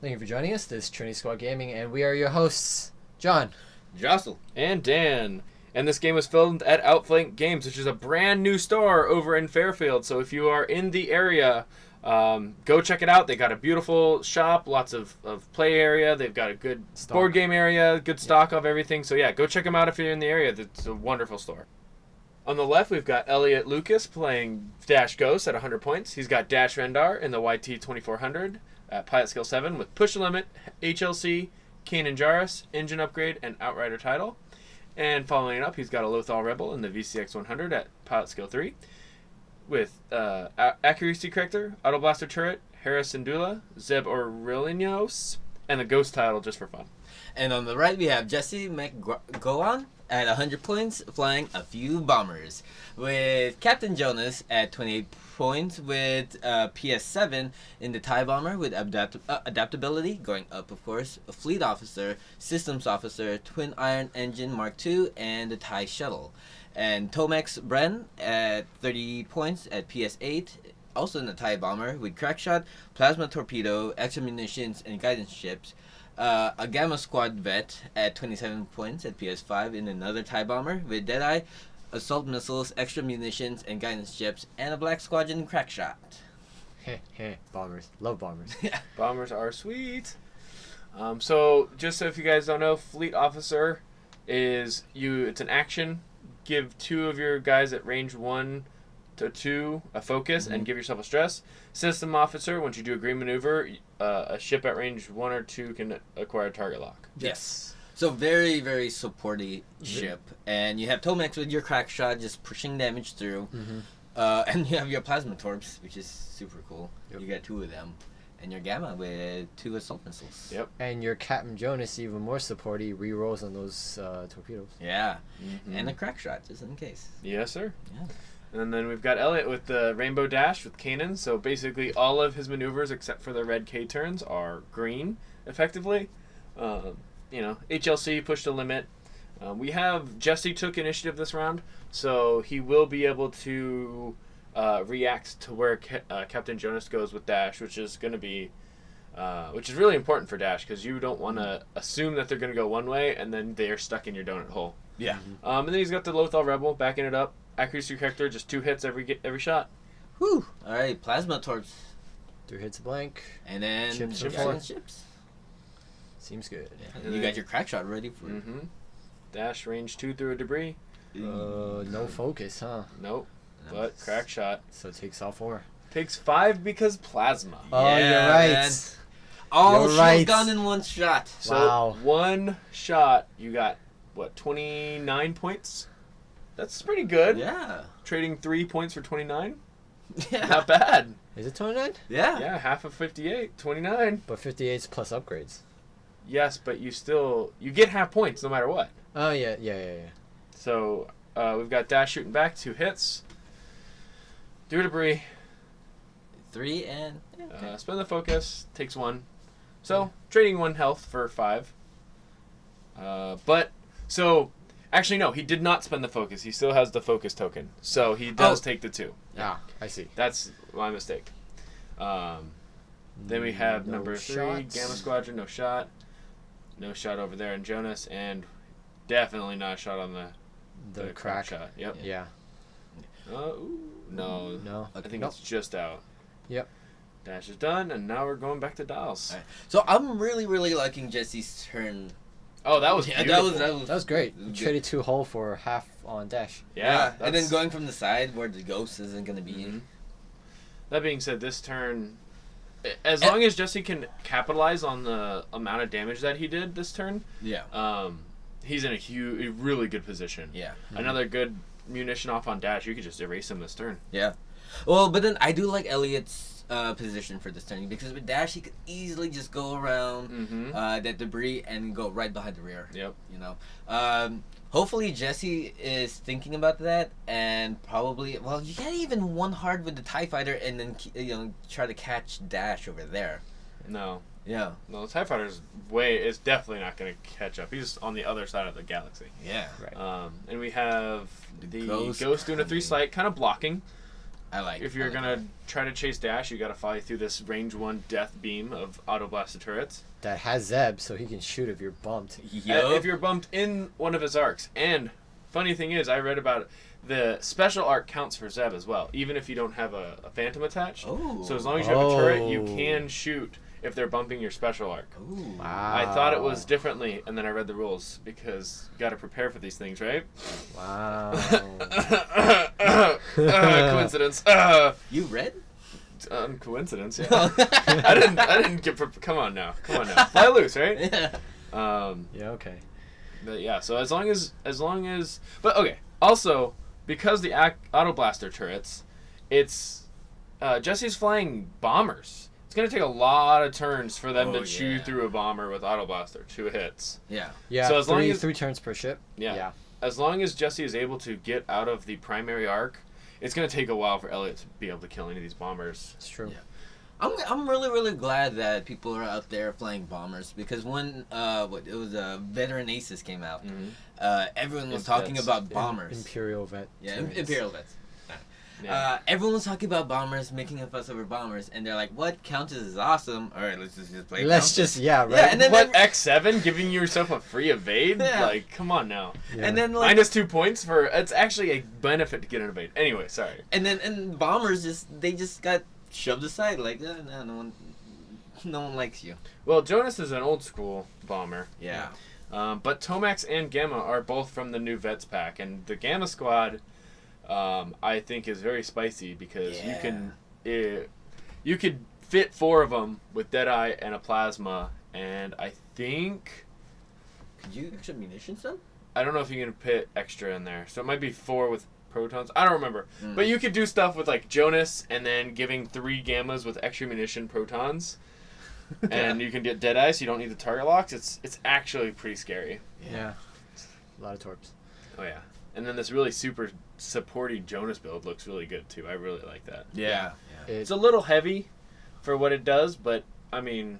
Thank you for joining us. This is Trinity Squad Gaming, and we are your hosts, John, Jocelyn, and Dan. And this game was filmed at Outflank Games, which is a brand new store over in Fairfield. So if you are in the area, go check it out. They got a beautiful shop, lots of play area. They've got a good board game area, good stock of everything. So yeah, go check them out if you're in the area. It's a wonderful store. On the left, we've got Elliot Lucas playing Dash Ghost at 100 points. He's got Dash Rendar in the YT 2400 at Pilot Skill 7 with Push Limit, HLC, Kanan Jarrus, Engine Upgrade, and Outrider title. And following it up, he's got a Lothal Rebel in the VCX 100 at Pilot Skill 3 with Accuracy Corrector, Auto Blaster Turret, Harris Syndulla, Zeb Aurelianos, and the Ghost title just for fun. And on the right, we have Jesse McGowan at 100 points, flying a few bombers. With Captain Jonas at 28 points, with PS7 in the TIE Bomber with adaptability, going up, of course, a Fleet Officer, Systems Officer, Twin Iron Engine Mark II, and the TIE Shuttle. And Tomex Bren at 30 points at PS8, also in the TIE Bomber, with Crackshot, Plasma Torpedo, Extra Munitions, and Guidance Ships. A Gamma Squad Vet at 27 points at PS5 in another TIE Bomber with Deadeye, Assault Missiles, Extra Munitions, and Guidance Ships, and a Black Squadron Crackshot. bombers. Love bombers. Yeah. Bombers are sweet. So just so if you guys don't know, Fleet Officer it's an action. Give two of your guys at range 1 to 2 a focus and give yourself a stress. System Officer, once you do a green maneuver, a ship at range 1 or 2 can acquire target lock. Yes. So very, very supporty ship. And you have Tomex with your Crackshot just pushing damage through. And you have your Plasma Torps, which is super cool. Yep. You got 2 of them. And your Gamma with 2 Assault Missiles. Yep. And your Captain Jonas, even more supporty, re-rolls on those torpedoes. Yeah. And a Crackshot, just in case. Yes, sir. Yeah. And then we've got Elliot with the Rainbow Dash with Kanan. So basically all of his maneuvers except for the red K turns are green, effectively. HLC pushed a limit. We have Jesse took initiative this round, so he will be able to react to where Captain Jonas goes with Dash, which is going to be, which is really important for Dash because you don't want to assume that they're going to go one way and then they're stuck in your donut hole. Yeah. And then he's got the Lothal Rebel backing it up. Accuracy Corrector, just 2 hits every shot. Whew. All right, Plasma Torps. 3 hits a blank. And then Ships ships. for 4. Ships. Seems good. Yeah. And you got your Crackshot ready for Dash range 2 through a debris. No focus, huh? Nope. But Crackshot. So it takes all 4. Takes 5 because Plasma. Oh, Yeah, you're right. man. All You're shields right. gone in one shot. So Wow. one shot, you got, 29 points? That's pretty good. Yeah. Trading 3 points for 29? Yeah. Not bad. Is it 29? Yeah. Yeah, half of 58, 29. But 58's plus upgrades. Yes, but you get half points no matter what. Oh, yeah. So we've got Dash shooting back, 2 hits. Do a debris. 3 and... Spend the focus, takes 1. So, trading 1 health for 5. Actually, no, he did not spend the focus. He still has the focus token. So, he does take the 2. Ah, I see. That's my mistake. Then we have No number 3, shots. Gamma Squadron, no shot. No shot over there in Jonas, and definitely not a shot on the crack shot. Yep. Yeah. No. No. I think Nope. it's just out. Yep. Dash is done, and now we're going back to dials. All right. So I'm really, really liking Jesse's turn. Oh, that was beautiful. That That was great. It You was traded 2 hull for half on Dash. Yeah. And then going from the side where the ghost isn't going to be. Mhm. That being said, this turn, as long as Jesse can capitalize on the amount of damage that he did this turn, Yeah. he's in a really good position. Yeah. Another good munition off on Dash, you could just erase him this turn. Yeah. Well, but then I do like Elliot's position for this turn because with Dash he could easily just go around that debris and go right behind the rear. Yep. You know. Hopefully Jesse is thinking about that and probably you can't even one hard with the TIE Fighter and then try to catch Dash over there. No. Yeah. No, the TIE Fighter's is definitely not going to catch up. He's on the other side of the galaxy. Yeah. Right. And we have the Ghost Ghost doing a 3 slight, kind of blocking. If you're gonna try to chase dash, you gotta fly through this range 1 death beam of auto blaster turrets. That has Zeb, so he can shoot if you're bumped. If you're bumped in one of his arcs. And funny thing is, I read about it, the special arc counts for Zeb as well, even if you don't have a phantom attached. Oh. So as long as you have a turret, you can shoot if they're bumping your special arc. Ooh. Wow. I thought it was differently, and then I read the rules because you got to prepare for these things, right? Wow. Coincidence. You read? Coincidence. Yeah. I didn't get. Come on now. Fly loose, right? Yeah. Yeah. Okay. But yeah. So as long as, but okay. Also, because the auto blaster turrets, it's Jesse's flying bombers. It's gonna take a lot of turns for them to chew through a bomber with auto blaster. 2 hits. Yeah. Yeah. So as long as 3 turns per ship. yeah, as long as Jesse is able to get out of the primary arc, it's gonna take a while for Elliot to be able to kill any of these bombers. It's true. Yeah. I'm really glad that people are out there flying bombers, because when it was Veteran Aces came out, everyone was talking about bombers. Imperial vet. Yeah, turrets. Imperial vets. Yeah. Everyone was talking about bombers, making a fuss over bombers, and they're like, "What Countess is awesome. All right, let's just play." Let's Countess. just right. Yeah, and then What, X7 giving yourself a free evade? Yeah. Like, come on now. Yeah. And then like, -2 points for it's actually a benefit to get an evade. Anyway, sorry. and bombers just got shoved aside, like no one likes you. Well, Jonas is an old school bomber. Yeah. But Tomax and Gamma are both from the new Vets pack, and the Gamma squad, I think, is very spicy because you could fit 4 of them with Deadeye and a Plasma, and I think Could you extra munitions then? I don't know if you can put extra in there, so it might be 4 with protons. I don't remember, but you could do stuff with like Jonas and then giving 3 Gammas with extra munition protons. And you can get Deadeye, so you don't need the target locks. It's actually pretty scary. Yeah. A lot of torps. Oh yeah, and then this really super supporty Jonas build looks really good too. I really like that. Yeah. It's a little heavy for what it does, but I mean,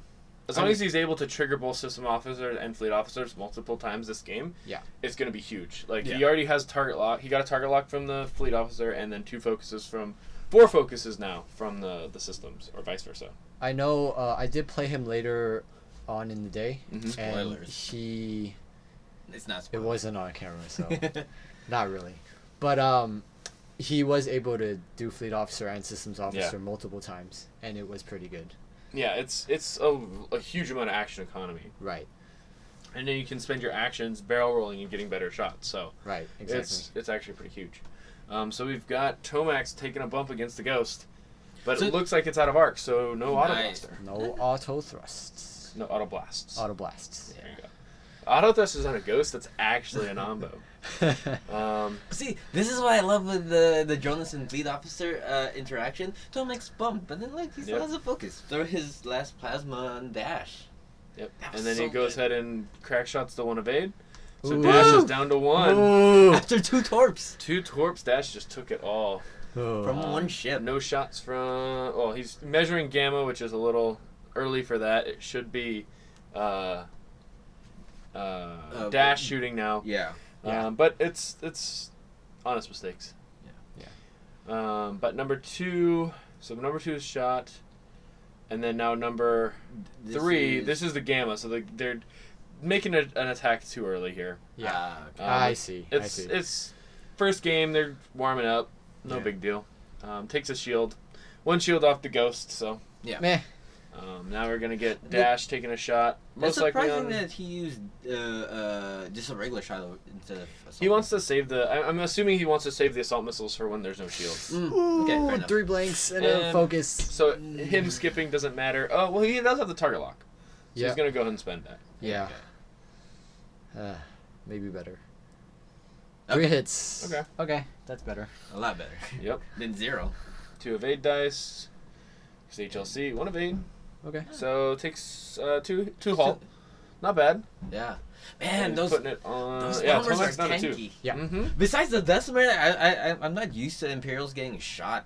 as long as he's able to trigger both system officers and fleet officers multiple times this game, it's gonna be huge. Like he already has target lock. He got a target lock from the fleet officer, and then 4 focuses now from the systems, or vice versa. I know. I did play him later on in the day, and Spoilers. It's not it spoilers. wasn't on camera, so not really. But he was able to do fleet officer and systems officer multiple times, and it was pretty good. Yeah, it's a huge amount of action economy. Right. And then you can spend your actions barrel rolling and getting better shots. So Right. Exactly. it's actually pretty huge. So we've got Tomax taking a bump against the Ghost, but it looks like it's out of arc, so no auto blaster. No auto thrusts. No auto blasts. Auto blasts. There you go. Auto thrust is on a Ghost. That's actually an ombo. See, this is what I love with the Jonas and fleet officer interaction. Tomax bumped, but then like he still has a focus. Throw his last plasma on dash. Yep. That was And then so he goes good. ahead and crack shots the 1 evade. So Ooh. Dash is down to 1. Ooh. After 2 torps 2 torps. Dash just took it all. from 1 ship. No shots from. Well, he's measuring Gamma, which is a little early for that. It should be Dash shooting now. Yeah. But it's honest mistakes. But number 2. So number 2 is shot, and then now number 3. This is the Gamma. So they're making an attack too early here. Yeah. Okay. I see. It's first game. They're warming up. No big deal. Takes a shield. 1 shield off the Ghost. So Yeah. Meh. now we're gonna get Dash taking a shot. It's Most likely surprising on. that he used just a regular shot instead of. He wants to save the. I'm assuming he wants to save the assault missiles for when there's no shields. Okay, fair enough. 3 blanks and a focus. So him skipping doesn't matter. Oh well, he does have the target lock. So he's gonna go ahead and spend that. Yeah. Maybe better. 3 hits. Okay. Okay, that's better. A lot better. Yep. Than 0. 2 evade dice. It's HLC. 1 evade. Okay. So takes 2 hull. Not bad. Yeah. Man, And those putting it on. bombers Tomac's are down to 2. tanky. Yeah. Mm-hmm. Besides the decimator, I'm not used to Imperials getting shot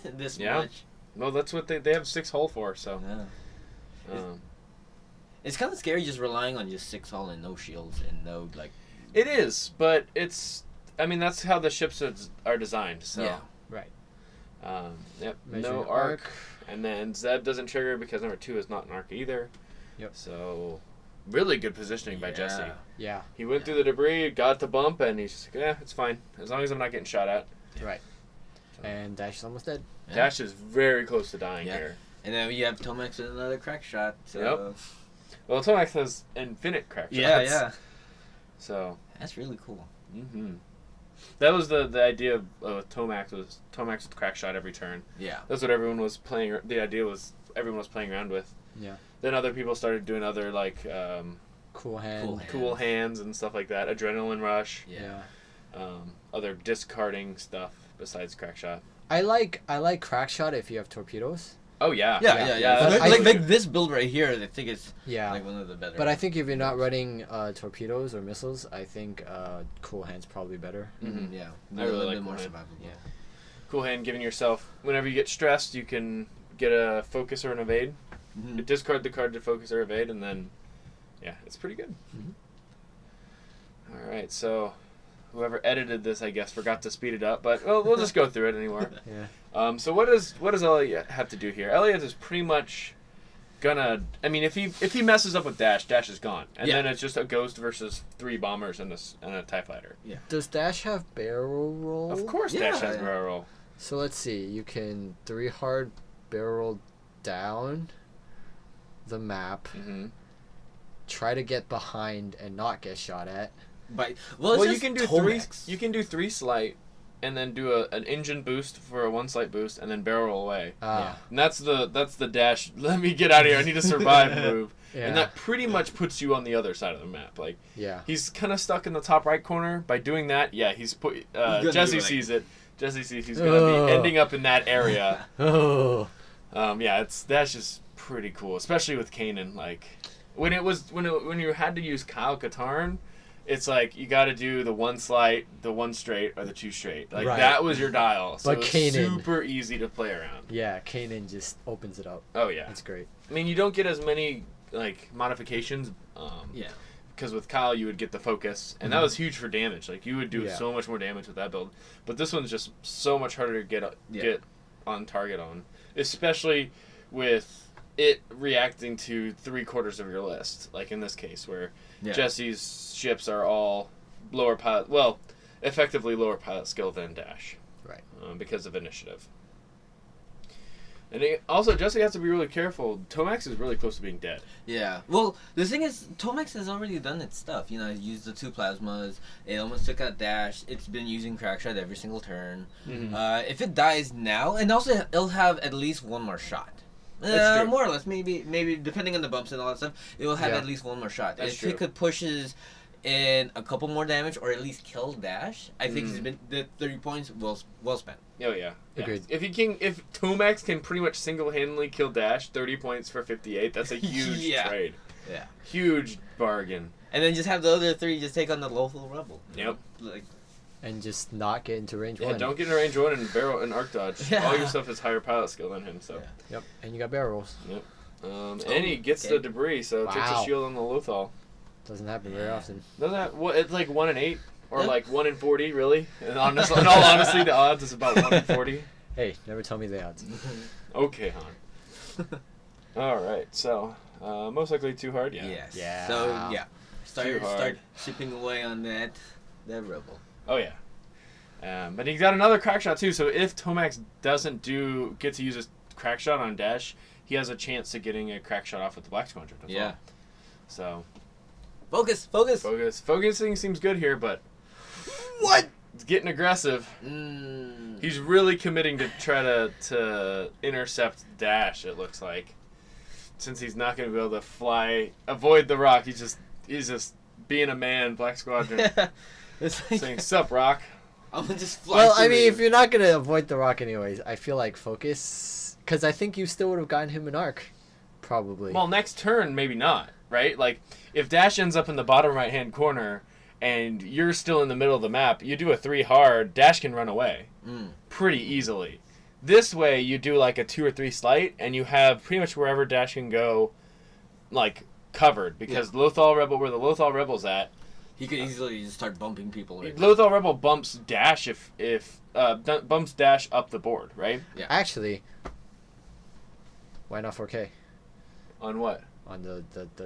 this much. Well, that's what they have 6 hull for. So. Yeah. It's kind of scary just relying on just 6 hull and no shields and no like. It is, but it's. I mean, that's how the ships are designed. So. Yeah. Right. Yep, Measuring no arc. And then Zeb doesn't trigger because number 2 is not an arc either. Yep. So, really good positioning by Jesse. Yeah. He went through the debris, got the bump, and he's just like, yeah, it's fine. As long as I'm not getting shot at. Right. And Dash is almost dead. Yeah. Dash is very close to dying here. And then you have Tomax with another crack shot. So. Yep. Well, Tomax has infinite crack shots. Yeah. So. That's really cool. Mm-hmm. That was the idea of Tomax was Tomax with crack shot every turn. Yeah. That's what everyone was playing. The idea was everyone was playing around with. Yeah. Then other people started doing other like cool hands and stuff like that. Adrenaline rush. Yeah. Other discarding stuff besides crack shot. I like crack shot if you have torpedoes. Oh yeah. Yeah. Like this build right here, I think it's like one of the better. But I think if you're not running torpedoes or missiles, I think cool hand's probably better. Mm-hmm. Yeah. I really like more cool hand. survivable. Yeah. Cool hand, giving yourself whenever you get stressed, you can get a focus or an evade. Mm-hmm. You discard the card to focus or evade, and then it's pretty good. Mm-hmm. All right, so whoever edited this, I guess, forgot to speed it up, but we'll just go through it anymore. Yeah. So what does Elliot have to do here? Elliot is pretty much gonna. I mean, if he messes up with Dash, Dash is gone, and then it's just a Ghost versus 3 bombers and a TIE fighter. Yeah. Does Dash have barrel roll? Of course, Dash has barrel roll. So let's see. You can 3 hard barrel roll down the map. Mm-hmm. Try to get behind and not get shot at. Well, you can do Tomax. You can do 3 slight, and then do an engine boost for a 1 slight boost, and then barrel roll away. And that's the Dash. Let me get out of here. I need to survive move. Yeah. And that pretty much puts you on the other side of the map. Like he's kind of stuck in the top right corner. By doing that, he's put. Jesse sees it. Jesse sees he's gonna be ending up in that area. That's just pretty cool, especially with Kanan. Like when you had to use Kyle Katarn. It's like you got to do the 1 slight, the 1 straight, or the 2 straight. Like that was your dial. So it's super easy to play around. Yeah, Kanan just opens it up. Oh yeah, that's great. I mean, you don't get as many like modifications. Because with Kyle you would get the focus, and that was huge for damage. Like you would do so much more damage with that build. But this one's just so much harder to get on target on, especially with it reacting to 3/4 of your list. Like in this case where. Jesse's ships are all lower pilot, effectively lower pilot skill than Dash, right? Because of initiative. And also, Jesse has to be really careful. Tomax is really close to being dead. Yeah. Well, the thing is, Tomax has already done its stuff. You know, it used the 2 plasmas. It almost took out Dash. It's been using Crackshot every single turn. Mm-hmm. If it dies now, and also it'll have at least 1 more shot. More or less, maybe depending on the bumps and all that stuff, it will have at least 1 more shot. If it could pushes in a couple more damage or at least kill Dash, I think he's been the 30 points well spent. Oh yeah, agreed. If Tomax can pretty much single-handedly kill Dash, 30 points for 58, that's a huge trade. Yeah, huge bargain. And then just have the other 3 just take on the local rebel. Yep. And just not get into range 1. Yeah, don't get into range 1 and barrel and arc dodge. All your stuff is higher pilot skill than him, so. Yeah. Yep, and you got barrel rolls. Yep. And he gets the debris, so takes a shield on the Lothal. Doesn't happen very often. Doesn't that? It's like 1 in 8? Or like 1 in 40, really? And in all honesty, the odds is about 1 in 40. Hey, never tell me the odds. Okay, Han. Alright, so, most likely too hard? Yeah. Yes. Yeah. So, start chipping away on that rebel. Oh yeah, but he got another crack shot too. So if Tomax doesn't get to use his crack shot on Dash, he has a chance of getting a crack shot off with the Black Squadron. Yeah. So. Focusing seems good here, but. What? It's getting aggressive. He's really committing to try to intercept Dash. It looks like, since he's not going to be able to avoid the rock. He's just being a man. Black Squadron. It's like, saying, sup, Rock? I'm gonna just fly. Well, I mean, if you're not going to avoid the rock anyways, I feel like focus... Because I think you still would have gotten him an arc. Probably. Well, next turn, maybe not, right? Like, if Dash ends up in the bottom right-hand corner, and you're still in the middle of the map, you do a 3 hard, Dash can run away. Pretty easily. This way, you do like a 2 or 3 slight, and you have pretty much wherever Dash can go, like, covered. Because where the Lothal Rebel's at, He could easily just start bumping people. Right Lothal Rebel bumps dash bumps dash up the board, right? Yeah. Actually, why not 4K On what? on the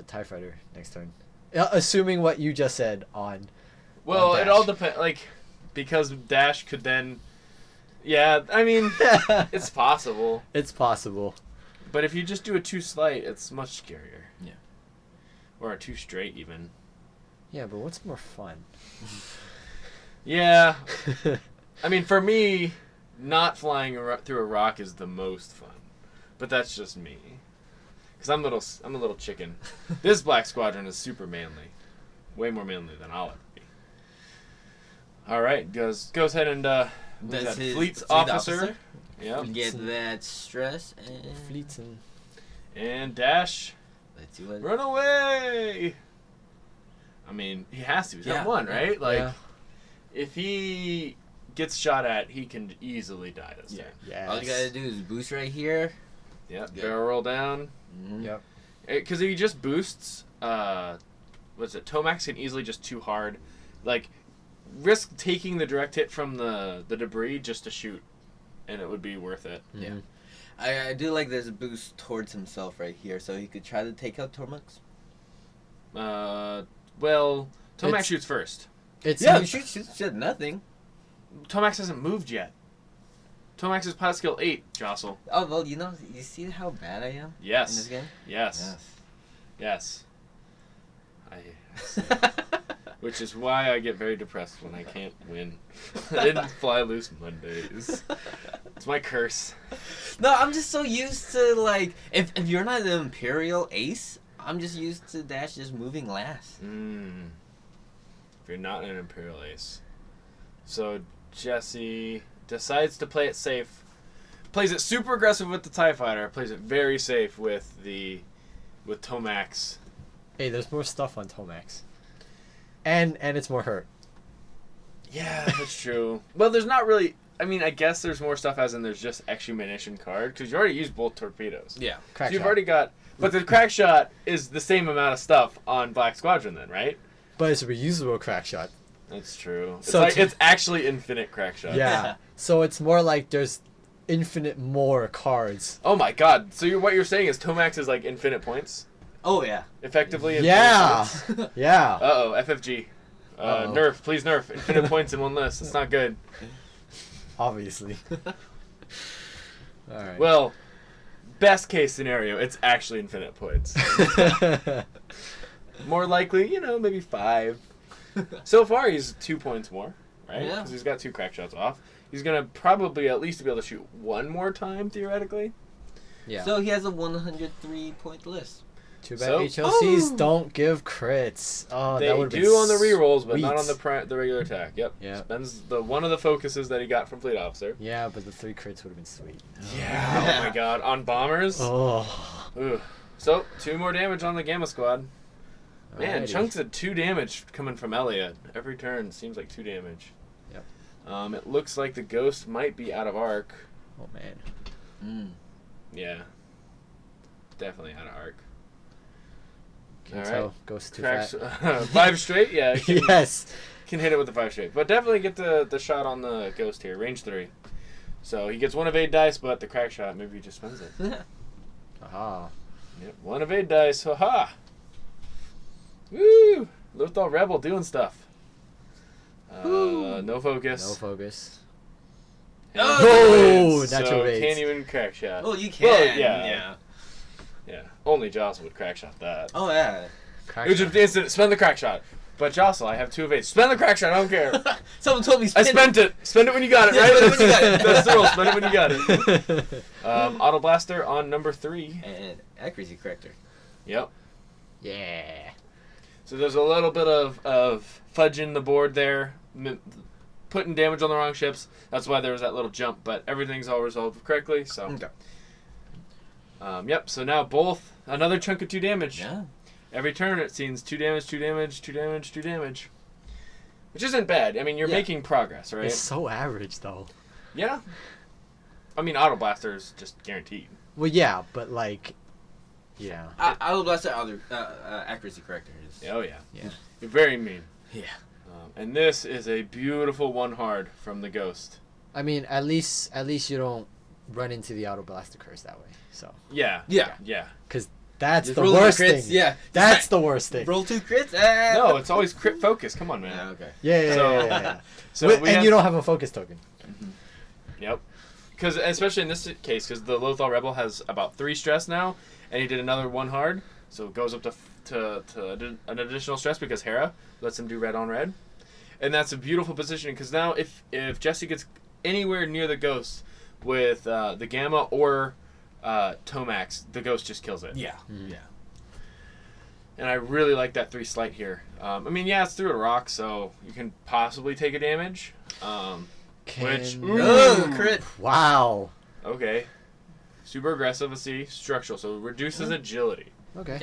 TIE Fighter next turn? Assuming what you just said on. Well, on it all depends. Like, because dash could then. Yeah, I mean, it's possible. It's possible. But if you just do a 2 slight, it's much scarier. Yeah. Or a 2 straight even. Yeah, but what's more fun? Yeah. I mean, for me, not flying through a rock is the most fun. But that's just me. Because I'm a little chicken. This Black Squadron is super manly. Way more manly than I'll ever be. Alright, goes ahead and That's that his fleet's fleet officer. Yep. Get that stress and Fleets and. And dash. let's see what. Run away! I mean, he has to. He's Yeah. at 1, right? Like, Yeah. if he gets shot at, he can easily die this Yeah. turn. Yes. All you gotta do is boost right here. Yep. Yeah. Barrel roll down. Mm-hmm. Yep. Because if he just boosts, what's it? Tomax can easily just too hard. Like, risk taking the direct hit from the debris just to shoot, and it would be worth it. Yeah. Mhm. I do like this boost towards himself right here, so he could try to take out Tormux. Well, Tomax It's- shoots first. It's Yeah, you should nothing. Tomax hasn't moved yet. Tomax is pilot skill 8, Jostle. Oh well, you see how bad I am in this Yes. game. Yes. Yes. Which is why I get very depressed when I can't win. I didn't fly loose Mondays. It's my curse. No, I'm just so used to like if you're not an Imperial Ace, I'm just used to Dash just moving last. If you're not an Imperial Ace. So Jesse decides to play it safe. Plays it super aggressive with the TIE Fighter. Plays it very safe with Tomax. Hey, there's more stuff on Tomax. And it's more hurt. Yeah, that's true. Well, there's not really... I mean, I guess there's more stuff as in there's just extra munition card. Because you already used both torpedoes. Yeah. Crack So you've shot. already got... But the crack shot is the same amount of stuff on Black Squadron then, right? But it's a reusable crack shot. That's true. It's So like it's actually infinite crack shot. Yeah. So it's more like there's infinite more cards. Oh my god. So what you're saying is Tomax is like infinite points? Oh yeah. Effectively infinite Yeah. points? Yeah. Uh-oh, FFG. Uh-oh. Nerf, please nerf. Infinite points in one list. It's not good. Obviously. All right. Well, best case scenario, it's actually infinite points. More likely, maybe 5. So far, he's 2 points more, right? Yeah. Because he's got 2 crack shots off. He's going to probably at least be able to shoot 1 more time, theoretically. yeah. So he has a 103-point list. Too bad so- HLCs don't give crits. Oh, They that would do on the rerolls, but not on sweet. the regular attack. Yep. Yeah. Spends one of the focuses that he got from Fleet Officer. Yeah, but the 3 crits would have been sweet. Yeah. Oh my god. On bombers. Oh. Ooh. So 2 more damage on the Gamma Squad. Man, Alrighty. chunks of 2 damage coming from Elliot. Every turn seems like 2 damage. Yep. It looks like the ghost might be out of arc. Oh man. Yeah. Definitely out of arc. Can All tell right. Ghost too Cracks, fat. 5 straight? Yeah. Yes. Can hit it with the 5 straight. But definitely get the shot on the ghost here. Range 3. So he gets 1 evade dice, but the crack shot, maybe he just spends it. Aha. Yep. 1 evade dice. Ha-ha. Woo! Lothal Rebel doing stuff. No focus. No focus. Oh, natural so evades. can't even crack shot. Oh, you can. Well, yeah. Yeah. Only Joss would crack shot that. Oh yeah. Crack It was shot. just instant. Spend the crack shot. But Jocelyn, I have 2 evades. Spend the crack shot. I don't care. Someone told me. I spent it. Spend it when you got it, Yeah, right? spend it when you got it. That's the rule. Spend it when you got it. Auto Blaster on number 3. And accuracy corrector. Yep. Yeah. So there's a little bit of fudging the board there, putting damage on the wrong ships. That's why there was that little jump, but everything's all resolved correctly. So, Okay. yep. So now both another chunk of 2 damage. Yeah. Every turn it seems 2 damage, 2 damage, 2 damage, 2 damage, which isn't bad. I mean, you're Yeah. making progress, right? It's so average though. Yeah. I mean, Auto Blaster is just guaranteed. Well, yeah, but like, yeah. I will blast the accuracy corrector. Oh yeah. Yeah. You're very mean. Yeah. And this is a beautiful one hard from the Ghost. I mean, at least you don't run into the Auto Blaster curse that way. So. Yeah. Because that's Just the roll worst crits, thing. Yeah. That's the worst thing. Roll 2 crits? No, it's always crit focus. Come on, man. Yeah, okay. Yeah. So And you don't have a focus token. Yep. Because especially in this case, because the Lothal Rebel has about 3 stress now, and he did another 1 hard, so it goes up to an additional stress because Hera lets him do red on red, and that's a beautiful positioning. Because now if Jesse gets anywhere near the Ghost with the Gamma or Tomax, the Ghost just kills it. Yeah. And I really like that 3 slight here. I mean, yeah, it's through a rock, so you can possibly take a damage. Crit. Wow. Okay. Super aggressive, let's see. Structural, so reduces agility. Okay.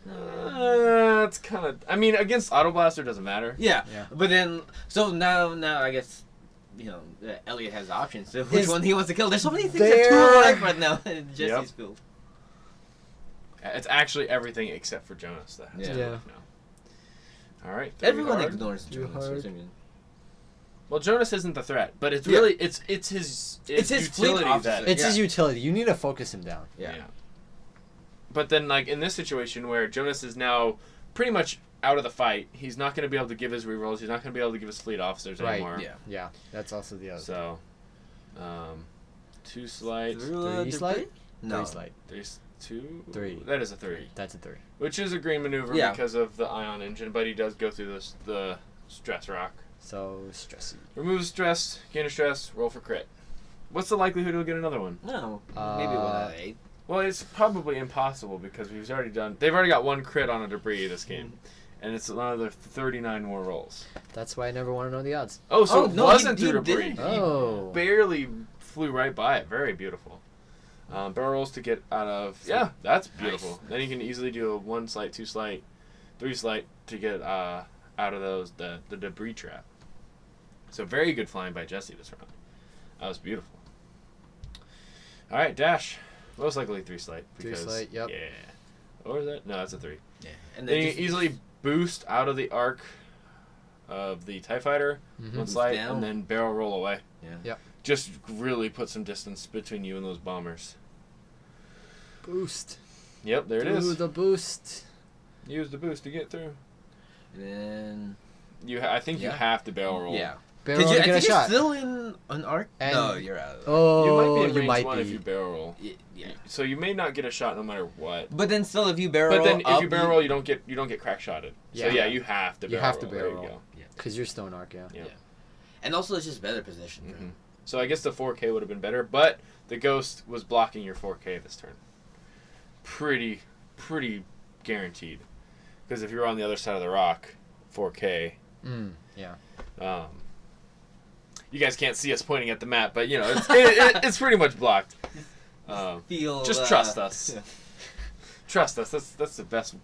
It's kind of... I mean, against Auto Blaster, doesn't matter. Yeah. But then, so now I guess, Elliot has options. So which one he wants to kill. There's so many things that are alive right now in Jesse's field. It's actually everything except for Jonas that has to live now. All right. Everyone hard. ignores Jonas. Well, Jonas isn't the threat, but it's really it's his utility that it's his utility. You need to focus him down. Yeah. But then, like in this situation where Jonas is now pretty much out of the fight, he's not going to be able to give his rerolls. He's not going to be able to give his fleet officers anymore. Yeah. That's also the other. So, 2 slight, 3 slight. No. 3 slight. 3. That is a 3. That's a 3. Which is a green maneuver because of the ion engine, but he does go through the stress rock. So stressy. Remove stress, gain a stress, roll for crit. What's the likelihood he'll get another one? No, maybe 1 out of 8. Well, it's probably impossible because they've already got 1 crit on a debris this game, and it's another 39 more rolls. That's why I never want to know the odds. Oh, so it wasn't through debris. Oh. He barely flew right by it. Very beautiful. Barrel rolls to get out of... Yeah, that's beautiful. Nice. Then you can easily do a 1 slight, 2 slight, 3 slight to get out of those the debris trap. So very good flying by Jesse this round. That was beautiful. All right, dash. Most likely 3 slight. 3 slight, yep. Yeah. Or is that? No, that's a 3. Yeah. And then you easily boost out of the arc of the TIE Fighter, 1 slight, and then barrel roll away. Yeah. Yep. Just really put some distance between you and those bombers. Boost. Yep, there it is. Do the boost. Use the boost to get through. And then... I think you have to barrel roll. Yeah. Barrel roll to get a shot. You're still in an arc? And no, you're out. Oh, you might be in range 1 if you barrel roll. Yeah. So you may not get a shot no matter what. But then still, if you barrel roll, if you barrel roll, you don't get crack shotted. Yeah. So you have to barrel roll. You have to barrel there roll. you go. Because you're still in arc, yeah. And also, it's just better position. Mm-hmm. So I guess the 4K would have been better, but the Ghost was blocking your 4K this turn. Pretty guaranteed. Because if you were on the other side of the rock, 4K. Yeah. You guys can't see us pointing at the map, but it's pretty much blocked. Just trust us. Yeah. Trust us. That's the best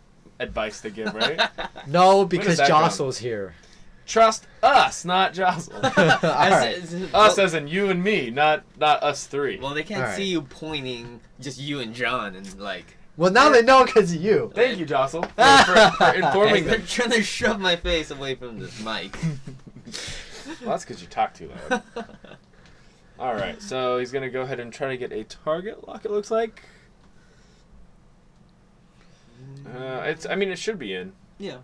advice to give, right? No, because that Jostle's here. Trust us, not Jostle. Us as in you and me, not us 3. Well, they can't see you pointing, just you and John, and like... Well, now they know because of you. Thank you, Jostle, for informing They're them. trying to shove my face away from this mic. Well, that's because you talk too loud. All right, so he's going to go ahead and try to get a target lock, it looks like. It should be in. Yeah.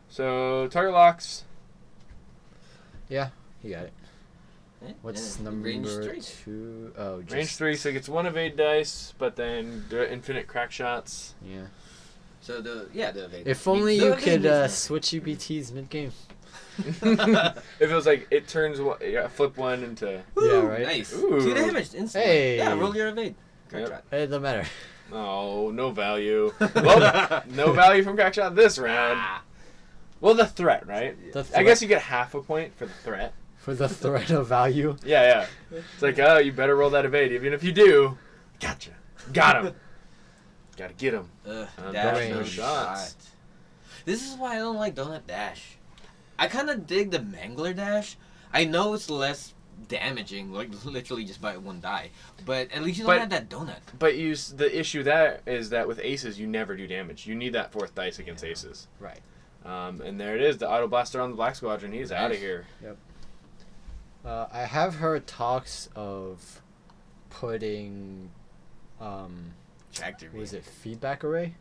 So target locks. Yeah, you got it. What's number range 3? 2? Oh, just... Range 3, so he gets 1 evade dice, but then the infinite crack shots. Yeah. So the evade. If only you could switch UBTs mid-game. If it was like, it turns, flip 1 into... Ooh, yeah, right? Nice. Ooh. 2 damage instantly. Hey. Yeah, roll your evade. Yep. It doesn't matter. Oh, no value. Well, no value from crack shot this round. Well, the threat, right? I guess you get half a point for the threat. For the threat of value? Yeah. It's like, oh, you better roll that evade. Even if you do, gotcha. Got him. Gotta get him. Dash no no shots. shot. This is why I don't like Donut Dash. I kind of dig the Mangler Dash. I know it's less damaging, like literally just by one die. But at least you don't have that donut. But the issue that is that with aces, you never do damage. You need that 4th dice against aces. Right. And there it is, the Auto Blaster on the Black Squadron. He's out of here. Yep. I have heard talks of putting, Tractor beam. was it feedback array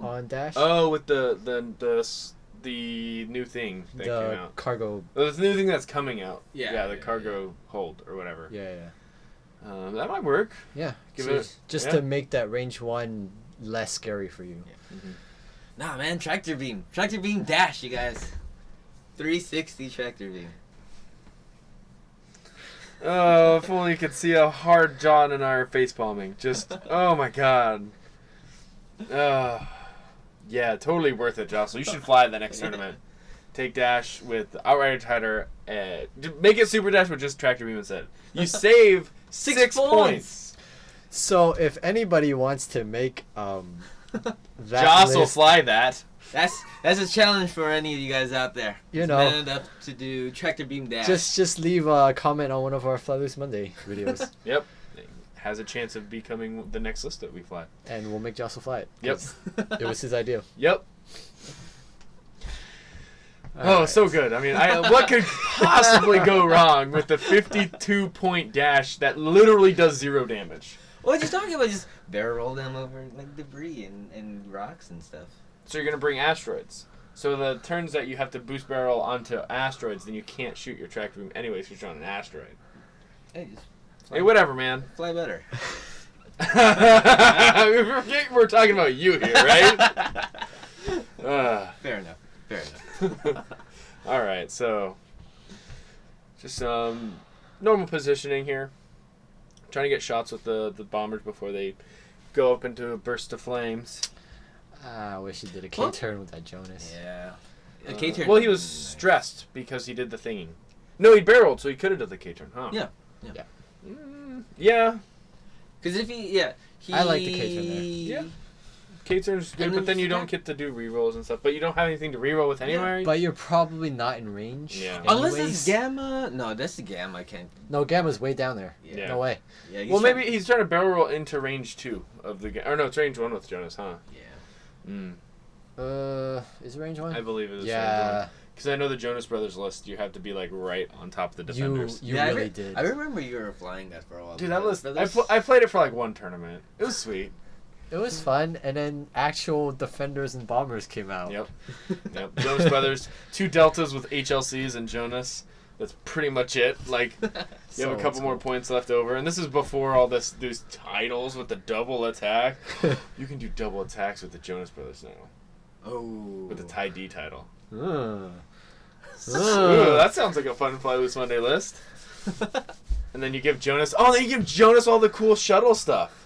on Dash? Oh, with the new thing that came The out. cargo. Oh, the new thing that's coming out. Yeah, the cargo hold or whatever. Yeah. That might work. Yeah. Give So it- just yeah. to make that range 1 less scary for you. Yeah. Nah, man, tractor beam dash, you guys. 360 tractor beam. Oh, if only you could see how hard John and I are face palming. Just, oh my god. Yeah, totally worth it, Jocelyn. You should fly the next tournament. Take dash with Outrider Tighter. Make it super dash with just tractor beam instead. You save 6 points. So if anybody wants to make that Joss will list, fly that. That's a challenge for any of you guys out there. You know. Man enough to do tractor beam dash. just leave a comment on one of our Fly Loose Monday videos, Yep. Has a chance of becoming the next list that we fly. and we'll make Jocelyn fly it. Yep. 'cause It was his idea. Yep. Alright. So good. I mean, what could possibly go wrong with the 52-point dash that literally does 0 damage? What are you talking about? Just barrel roll them over like debris and rocks and stuff. So you're going to bring asteroids. So the turns that you have to boost barrel onto asteroids, then you can't shoot your tractor beam anyways because you're on an asteroid. Hey, just Hey, whatever, man. fly better. We're talking about you here, right? Fair enough. All right, so just normal positioning here. Trying to get shots with the bombers before they go up into a burst of flames. I wish he did a K-turn with that Jonas. Yeah. A K-turn. Well, he was stressed because he did the thingy. No, he barreled, so he could have done the K-turn, huh? Yeah. Yeah. Because if he, I like the K-turn there. Yeah. K-turn's good, And but then then you don't get to do rerolls and stuff. But you don't have anything to reroll with anyway. But you're probably not in range. Yeah. Unless anyways. it's gamma. No, that's the gamma. I can't. No, Gamma's way down there. Yeah. No way. Yeah. Well, maybe he's trying to barrel roll into range 2 of the... Or no, it's range 1 with Jonas, huh? Yeah. Is it range 1? I believe it is range Yeah. 1. Because I know the Jonas Brothers list, you have to be like right on top of the defenders. You Yeah, really did. I remember you were flying that for a while. Dude, that list... Brothers? I played it for like one tournament. It was sweet. It was fun, and then actual defenders and bombers came out. Yep. Jonas Brothers, 2 deltas with HLCs and Jonas. That's pretty much it. Like, you have a couple more points left over, and this is before all these titles with the double attack. You can do double attacks with the Jonas Brothers now. Oh. With the Tie D title. Ugh. Ooh, that sounds like a fun Fly Loose Monday list. And then you give Jonas... Oh, then you give Jonas all the cool shuttle stuff.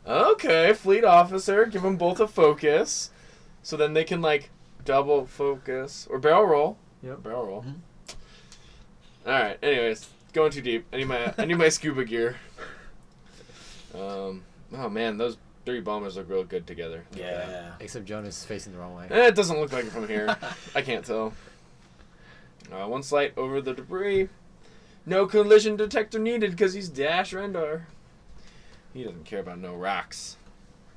Okay, fleet officer. Give them both a focus. So then they can, like, double focus. Or barrel roll. Yep. Barrel roll. Alright, anyways. Going too deep. I need my scuba gear. Oh, man, those 3 bombers look real good together. Yeah. Except Jonas is facing the wrong way. It doesn't look like it from here. I can't tell. 1 slight over the debris. No collision detector needed because he's Dash Rendar. He doesn't care about no rocks.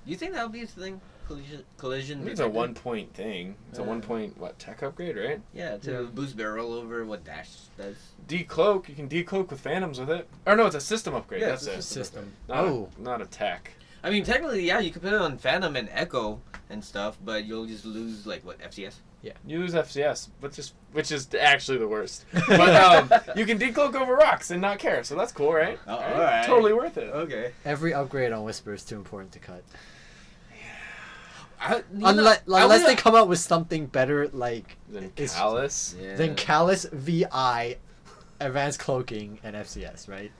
You think that'll be a thing? Collision. It's a detector? 1 point thing. It's a 1 point tech upgrade, right? Yeah, to boost barrel over what Dash does. Decloak. You can decloak with phantoms with it. Or no, it's a system upgrade. Yeah, That's it's a it. System. Not a tech. I mean, technically, yeah, you could put it on Phantom and Echo and stuff, but you'll just lose like what FCS. You lose FCS, which is actually the worst. But you can decloak over rocks and not care, so that's cool, right? Oh, alright. Totally worth it. Okay. Every upgrade on Whisper is too important to cut. Unless they come out with something better, like Then It's- Callus. than Callus, VI, Advanced Cloaking, and FCS, right?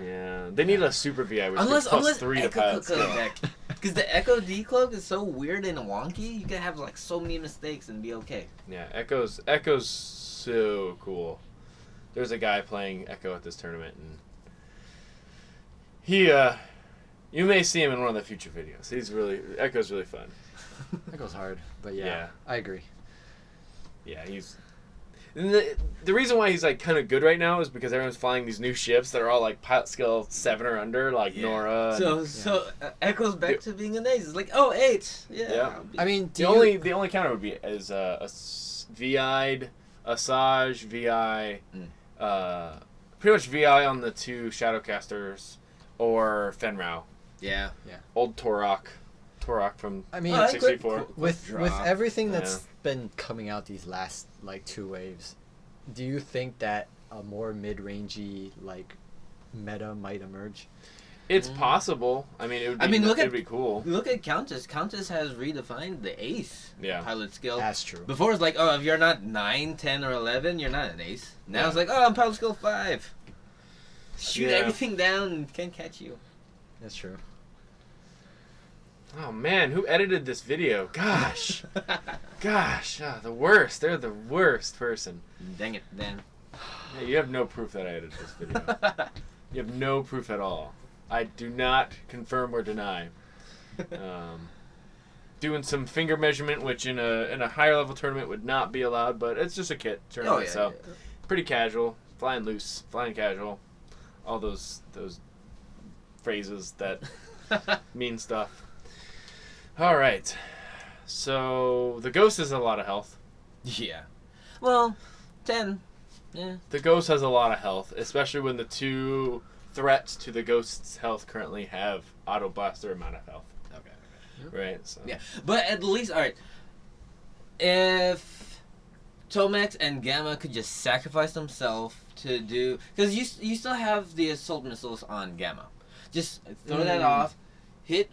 Yeah, they need a super VI, which Unless is plus 3 to Echo pilot could skill. deck. Because the Echo decloak is so weird and wonky, you can have like so many mistakes and be okay. Yeah, Echo's so cool. There's a guy playing Echo at this tournament, and he you may see him in one of the future videos. Echo's really fun. That goes hard, but Yeah. I agree. Yeah, And the reason why he's like kind of good right now is because everyone's flying these new ships that are all like pilot skill 7 or under, like Nora. So echoes back to being an ace. It's like 8. Yeah. I mean, the only counter would be is a VI'd Asajj, VI, pretty much VI on the 2 Shadowcasters, or Fenrau. Yeah. Old Torok from 64. With everything that's been coming out these last like 2 waves, do you think that a more mid-rangey like meta might emerge? It's possible. I mean, it'd be cool. Look at Countess. Countess has redefined the ace pilot skill. That's true. Before it's like, if you're not 9, 10, or 11, you're not an ace. Now it's like, I'm pilot skill 5. Shoot everything down and can't catch you. That's true. Oh man, who edited this video? Gosh, the worst. They're the worst person. Dang it, Dan. Yeah, you have no proof that I edited this video. You have no proof at all. I do not confirm or deny. Doing some finger measurement, which in a higher level tournament would not be allowed, but it's just a kit tournament, pretty casual, flying loose, flying casual, all those phrases that mean stuff. All right, so the Ghost has a lot of health. Yeah. Well, 10. Yeah. The Ghost has a lot of health, especially when the 2 threats to the Ghost's health currently have auto blaster amount of health. Okay. Right. So. Yeah, but at least if Tomax and Gamma could just sacrifice themselves to do, because you still have the assault missiles on Gamma, just throw that off, hit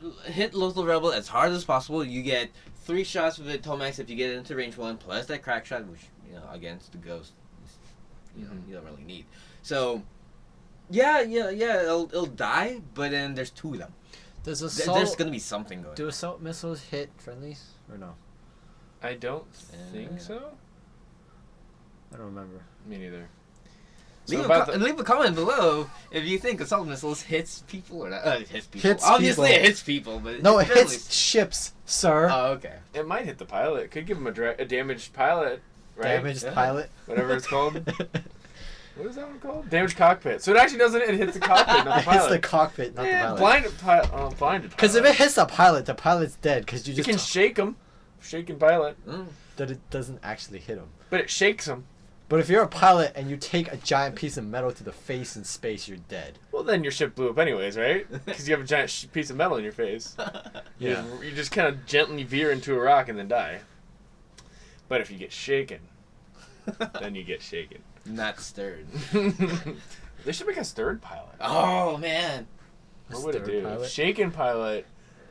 local rebel as hard as possible. You get 3 shots with Tomax if you get into range 1, plus that crack shot, which against the Ghost, you don't really need. So. Yeah, it'll die, but then there's 2 of them. There's gonna be something going. Do assault missiles hit friendlies or no? I don't think so. I don't remember. Me neither. Leave a comment below if you think assault missiles hits people or not. Hits people. Obviously, it hits people, but no, it hits ships, sir. Oh, okay. It might hit the pilot. It could give him a damaged pilot, right? Damaged pilot, whatever it's called. What is that one called? Damaged cockpit. So it actually doesn't. It hits the cockpit, not the pilot. It hits the cockpit, not the pilot. Blinded. Because if it hits the pilot's dead. Because you can shake him, shaking pilot. That it doesn't actually hit him. But it shakes him. But if you're a pilot and you take a giant piece of metal to the face in space, you're dead. Well, then your ship blew up anyways, right? Because you have a giant piece of metal in your face. You just kind of gently veer into a rock and then die. But if you get shaken, then you get shaken. Not stirred. They should make a stirred pilot. Oh man. What would it do? Shaken pilot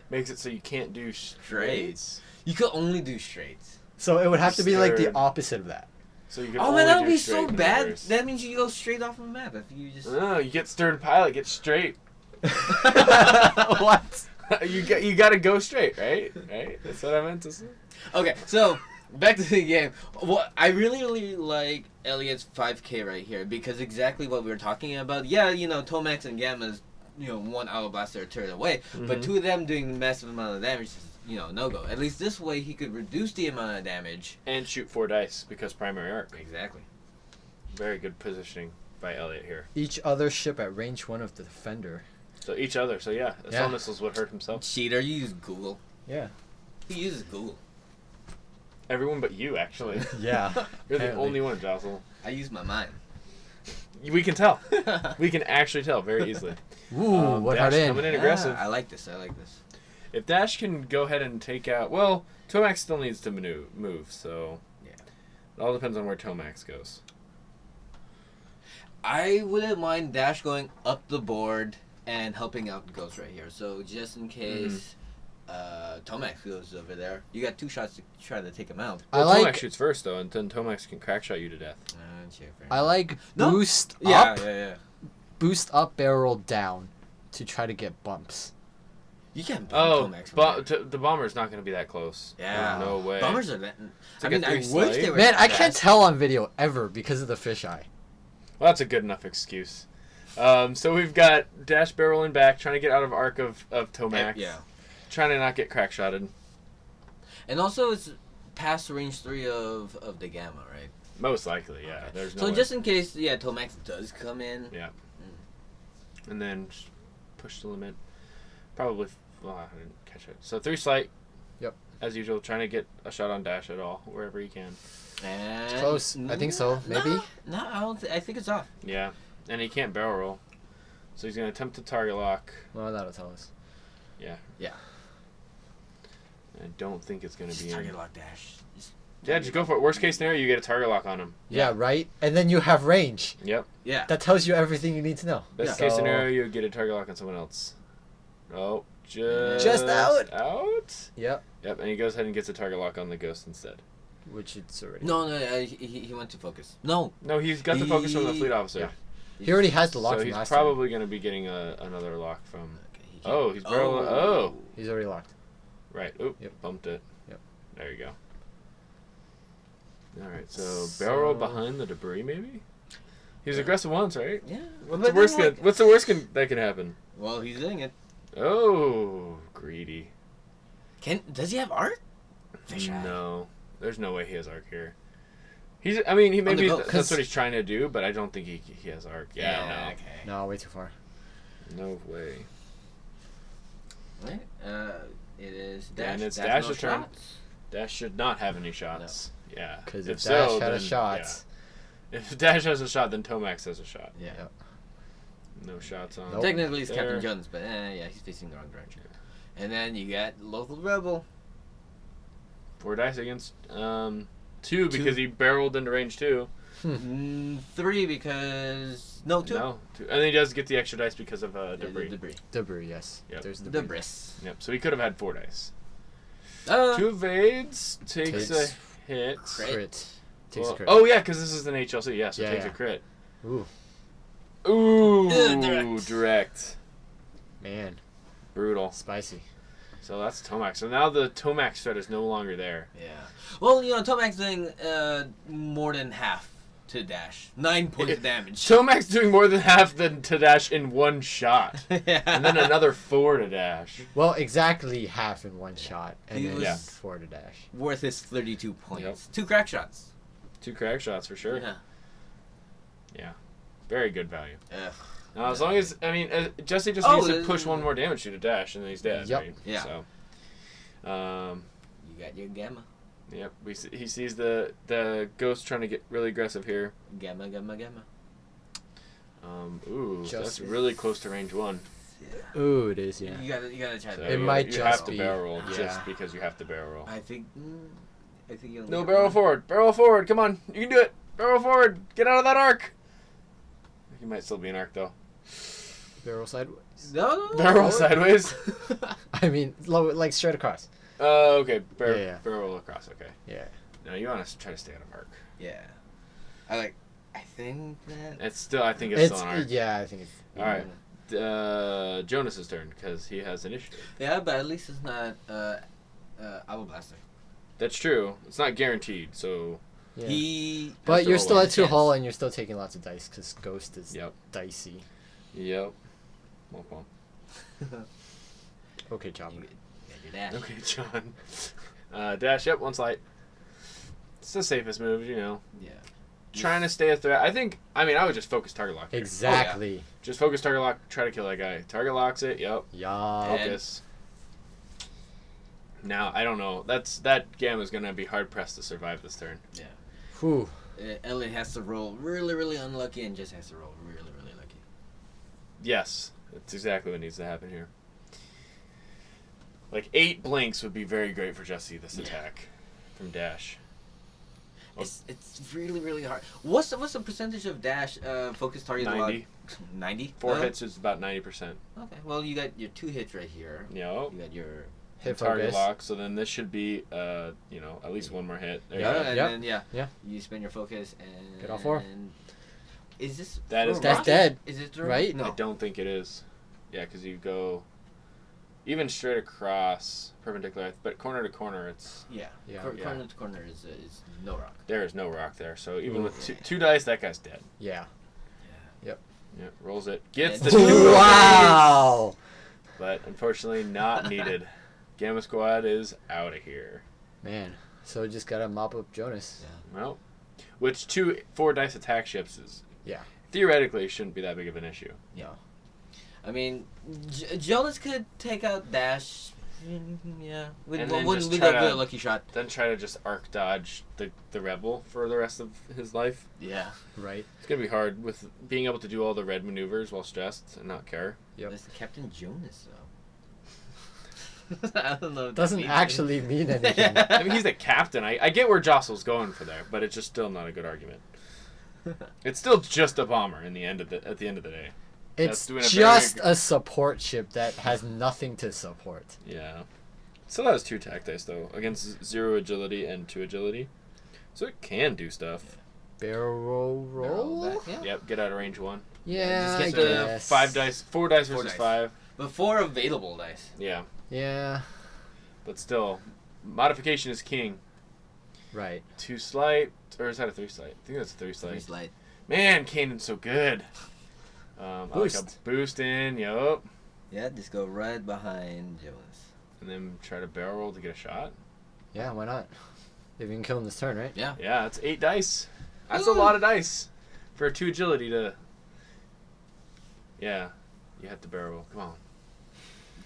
makes it so you can't do straights. You could only do straights. So it would have to be like the opposite of that. So you could man, that would be so bad. That means you go straight off the map if you just. No, you get stirred pilot, get straight. What? You got to go straight, right? Right. That's what I meant to say. Okay, so. Back to the game. What I really like Elliot's 5K right here because exactly what we were talking about. Yeah, Tomax and Gamma's, 1 auto blaster turret away, but 2 of them doing massive amount of damage is, no go. At least this way he could reduce the amount of damage and shoot 4 dice because primary arc. Exactly. Very good positioning by Elliot here. Each other ship at range 1 of the defender. So each other. So yeah, assault missiles would hurt himself. Cheater, you use Google. Yeah. He uses Google. Everyone but you, actually. Yeah. You're the only one, Jocelyn. I use my mind. We can tell. We can actually tell very easily. Ooh, what Dash hard coming in aggressive. I like this. If Dash can go ahead and take out... Well, Tomax still needs to move, so... Yeah. It all depends on where Tomax goes. I wouldn't mind Dash going up the board and helping out Ghost right here. So just in case... Tomax goes over there. You got 2 shots to try to take him out. Well, Tomax shoots first, though, and then Tomax can crack shot you to death. I like boost up. Yeah. Boost up, barrel down to try to get bumps. You can't bomb Tomax. The bomber's not going to be that close. Yeah. No way. Bombers are that... I wish they were Man, I can't tell on video ever because of the fisheye. Well, that's a good enough excuse. So we've got Dash barreling back, trying to get out of arc of Tomax. Yeah. Trying to not get crack-shotted. And also, it's past range 3 of the Gamma, right? Most likely, yeah. Okay. There's no So way. just in case, Tomax does come in. Yeah. And then just push the limit. Probably. Well, I didn't catch it. So 3 slight. Yep. As usual, trying to get a shot on dash at all, wherever you can. And It's close. I think so. Maybe. No, I don't. I think it's off. Yeah. And he can't barrel roll. So he's going to attempt to target lock. Well, that'll tell us. Yeah. Yeah. I don't think it's going to Just be target in. lock dash. Yeah, just go for it. Worst case scenario, you get a target lock on him. Yeah, right? And then you have range. Yep. Yeah. That tells you everything you need to know. Best Yeah. case So- scenario, you get a target lock on someone else. Oh, Just out. Out? Yep. Yep, and he goes ahead and gets a target lock on the ghost instead. Which it's already. No, he went to focus. No. No, he's got the focus from the fleet officer. Yeah. He already has the lock So from he's last probably going to be getting another lock from... Okay, he can't- Oh, he's barrel... Oh. time. He's already locked. Right. Oop, Yep. bumped it. Yep. There you go. Alright, so barrel behind the debris, maybe? He was aggressive once, right? Yeah. What's But the worst? then, What's the worst that can happen? Well, he's doing it. Oh, greedy. Does he have art? Fish eye. No, there's no way he has arc here. I mean, he On the maybe go, that's 'cause- what he's trying to do, but I don't think he has arc. Yeah, Okay. No, way too far. no way. Right. It is Yeah, dash. and it's Dash Dash's no turn. shots. Dash should not have any shots. Yeah, Because if so, Dash had then, a shot. yeah. If Dash has a shot, then Tomax has a shot. Yeah. Yep. No shots on. Nope. Technically, it's there. Captain Jones, but yeah, he's facing the wrong direction. And then you got local rebel. 4 dice against 2 because he barreled into range 2. 3 because no 2. No, 2. And then he does get the extra dice because of debris. Debris. Debris, yes. Yep. There's debris. Debris. Yep. So he could have had 4 dice. 2 Uh, evades, takes a Takes hit. Crit. Takes Well, crit. oh yeah, because this is an HLC. Yeah, so Yeah, takes a yeah. crit. Ooh, Ooh, Direct. direct. man. Brutal. Spicy. So that's Tomax. So now the Tomax threat is no longer there. yeah. Well, Tomax doing more than half to Dash. 9 points of damage. Tomax doing more than half than to dash in one shot. Yeah. And then another 4 to dash. Well, exactly half in one shot, and He then was- Yeah. 4 to dash. Worth his 32 points. Yep. 2 crack shots. 2 crack shots for sure. Yeah. Yeah. Very good value. Ugh. Now, as long as, Jesse just Oh, needs to push 1 more damage to dash, and then he's dead, Yep. right? Yeah. So, You got your gamma. yep. He sees the ghost trying to get really aggressive here. Gamma, gamma, gamma. Ooh, Just- that's really close to range 1. Ooh, it is, yeah. You gotta try So that. It might you just have to be- barrel roll yeah. just because you have to barrel roll. I think you only No, got barrel one. forward. Barrel forward. Come on. You can do it. Barrel forward. Get out of that arc. He might still be an arc, though. Barrel sideways. No. Barrel sideways. I mean, like straight across. Okay. Yeah. Barrel across. Okay. Yeah. No, you want to try to stay out of arc. Yeah. I think that. It's still. I think it's still an arc. Yeah, I think it's. All right. Jonas's turn because he has initiative. Yeah, but at least it's not Owl Blaster. That's true. It's not guaranteed. So. Yeah. He. But Has to you're roll still one. at 2 Chance. hull and you're still taking lots of dice because Ghost is Yep. dicey. Yep. Womp womp. Okay, Chopper. You got your dash. Okay, John. Dash. Yep. 1 slight. It's the safest move, Yeah. Trying to stay a threat. I would just focus target lock here. Exactly. Just focus target lock. Try to kill that guy. Target locks it. Yep. Yeah. And- Focus. Now I don't know. That Gamma's gonna be hard pressed to survive this turn. Yeah. Whew. Elliot has to roll really, really unlucky, and just has to roll really, really lucky. Yes, that's exactly what needs to happen here. Like 8 blinks would be very great for Jesse this attack from Dash. It's really, really hard. What's the percentage of dash focus target? 90. 90. 4 hits is about 90%. Okay. Well, you got your 2 hits right here. Yep. You got your. Hit Target focus. lock. So then this should be at least 1 more hit. There you Yeah. go. And Yep. then Yeah. you spend your focus and. Get all 4. Is this? That is That's not- dead. Is it right? No. I don't think it is. Yeah, because you go even straight across perpendicular, but corner to corner, it's Yeah. Yeah. Yeah. Corner to corner is no rock. there is no rock there. So even Ooh. with two dice, that guy's dead. Yeah. Yeah. Yeah, rolls it, gets And- the 2 Wow. but unfortunately not needed. Gamma Squad is out of here. Man. So just gotta mop up Jonas. Yeah. Well, Which 2 4-dice attack ships is theoretically shouldn't be that big of an issue. Yeah. I mean, Jonas could take out Dash. Yeah. Wouldn't be a lucky shot. Then try to just arc dodge the Rebel for the rest of his life. Yeah. Right. It's going to be hard with being able to do all the red maneuvers while stressed and not care. Yep. That's Captain Jonas, though. I don't know. Doesn't actually mean anything. I mean, he's the captain. I get where Jostle's going for there, but it's just still not a good argument. It's still just a bomber at the end of the day. It's just a support ship that has nothing to support. Yeah. Still has 2 attack dice, though, against 0 agility and 2 agility. So it can do stuff. Barrel roll? Yeah. Yep, get out of range 1. Yeah, just I get the guess. 5 dice, 4 dice versus dice. 5. But 4 available dice. Yeah. Yeah. But still, modification is king. Right. 2 slight, or is that a 3 slight? I think that's a 3 slight. 3 slight. Man, Kanan's so good. I like a boost in, yup. Yeah, just go right behind Jonas. And then try to barrel roll to get a shot. Yeah, why not? If you can kill him this turn, right? Yeah. Yeah, that's 8 dice. That's a lot of dice for a 2 agility to. Yeah, you have to barrel roll. Come on.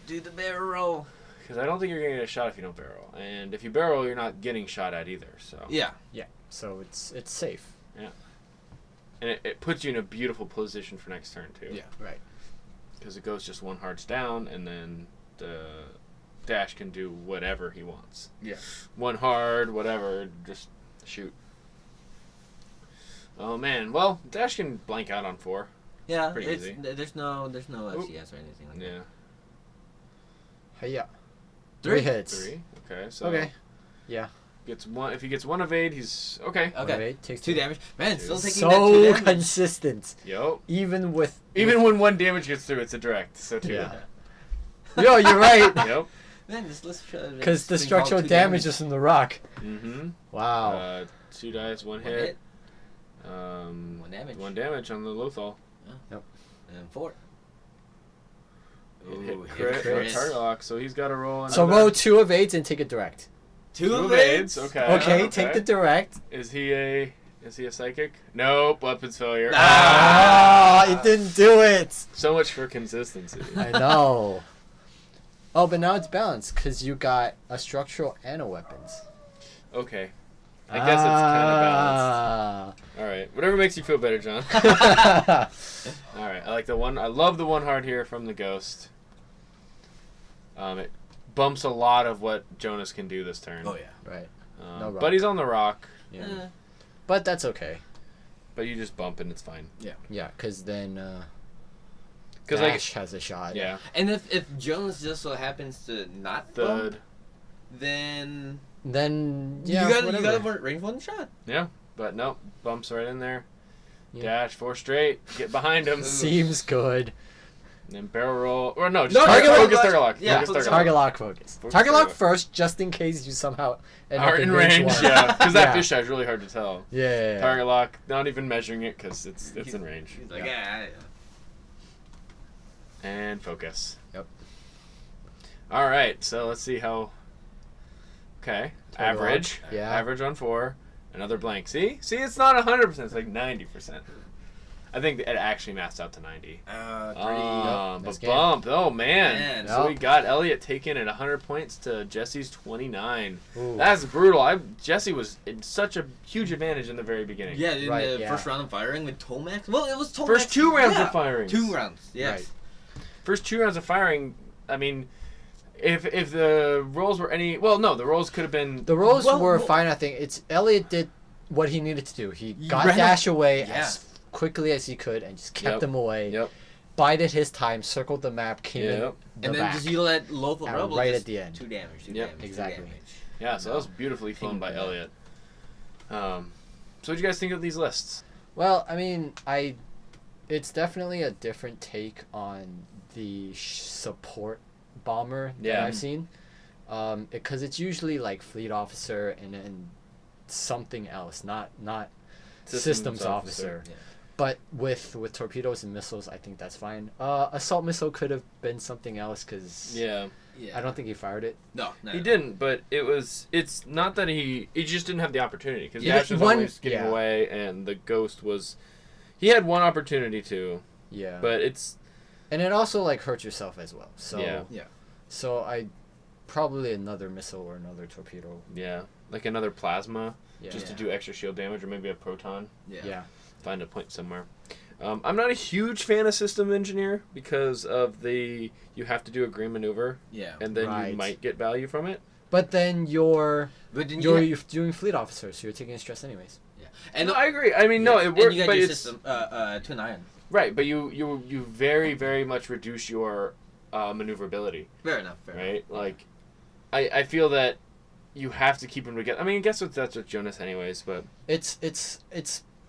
Do the barrel roll. Because I don't think you're going to get a shot if you don't barrel. And if you barrel, you're not getting shot at either. So. Yeah. Yeah. So it's safe. Yeah. And it puts you in a beautiful position for next turn, too. Yeah. Right. Because it goes just 1 hearts down, and then the Dash can do whatever he wants. Yeah. 1 hard, whatever, just shoot. Oh man, well, Dash can blank out on 4. Yeah. Pretty easy. There's no FCS or anything like Yeah. Hiya. 3 hits. 3. Okay, so Okay. Yeah. gets 1. If he gets 1 evade, he's okay. Okay. Right, takes 2 2 damage. Man, still taking so that 2 damage. consistent. Yo. Even when 1 damage gets through, it's a direct. So 2. Yeah. Yo, you're right. Yep. Man, let's try. Because the structural damage is from the rock. Mm-hmm. Wow. 2 dice, 1 1 hit. 1 damage. 1 damage on the Lothal. Yep. And 4. Hit Ooh, crit. crits. Target lock, so he's got to roll. So roll 2 evades and take it direct. 2 evades. Okay. Okay, take the direct. Is he a psychic? Nope. Weapons failure. Ah, it didn't do it. So much for consistency. I know. Oh, but now it's balanced because you got a structural and a weapons. Okay. I guess it's kind of balanced. All right. Whatever makes you feel better, John. All right. I like the 1. I love the 1 hard here from the Ghost. It bumps a lot of what Jonas can do this turn. Oh yeah. Right. But he's on the rock. Yeah. But that's okay. But you just bump and it's fine. Yeah. Yeah, because then Because Dash has a shot. Yeah. And if Jonas just so happens to not bump, then yeah, you got a range 1 shot. Yeah. But nope. Bumps right in there. Yeah. Dash 4 straight. Get behind him. Seems good. And then barrel roll. Or no, just target lock. focus target lock. Yeah, Focus Target lock focus. Focus Target lock target. first, just in case you somehow end Are up in range, 1. yeah. Because that Yeah. fish eye is really hard to tell. Yeah. Target lock, not even measuring it because it's in range. He's like, Yeah. And focus. Yep. All right, so let's see how. Okay, Target average. lock, yeah. Average on 4. Another blank. See, it's not 100%. It's like 90%. I think it actually maxed out to 90. But Nice game. bump. Oh man. Man. So we got Elliot taking it 100 points to Jesse's 29. Ooh. That's brutal. Jesse was in such a huge advantage in the very beginning. Yeah, in Right, the yeah. first round of firing with Tomax. Well, it was Tomax. First 2 rounds of firing. 2 rounds. Yes. Right. First 2 rounds of firing. I mean, if the rolls were any, well, no, the rolls could have been. The rolls were fine. I think it's Elliot did what he needed to do. He got ran Dash away Yeah. as quickly as he could and just kept him away. Yep. Bided his time, circled the map, came in the And then back. just you let Lothal And Rebel right just at the end. 2 damage. 2 Yep. damage. Exactly. 2 damage. Yeah, so that was beautifully flown by Elliot. So what do you guys think of these lists? Well, I mean, it's definitely a different take on the support bomber that I've seen. Because it's usually like fleet officer and then something else, not systems officer. Yeah. But with torpedoes and missiles, I think that's fine. Assault missile could have been something else because Yeah. Yeah. I don't think he fired it. No, He didn't, but it's not that he just didn't have the opportunity because Yeah, Dash was one- always getting yeah. away, and the Ghost was. He had one opportunity to, Yeah. but it's And it also like hurts yourself as well. So Yeah. Yeah. So I probably another missile or another torpedo. yeah, like another plasma Yeah. just to Yeah. do extra shield damage, or maybe a proton. Yeah. Yeah. Find a point somewhere. I'm not a huge fan of system engineer because of you have to do a green maneuver, Yeah. and then Right. you might get value from it. But then you're But then you're doing fleet officer, so you're taking stress anyways. and No, I agree. I mean, no, it and works, you got but your it's system, twin iron. right. But you very very much reduce your maneuverability, Fair enough. Fair enough. right? Like, I feel that you have to keep them together. I mean, I guess that's with Jonas anyways, but It's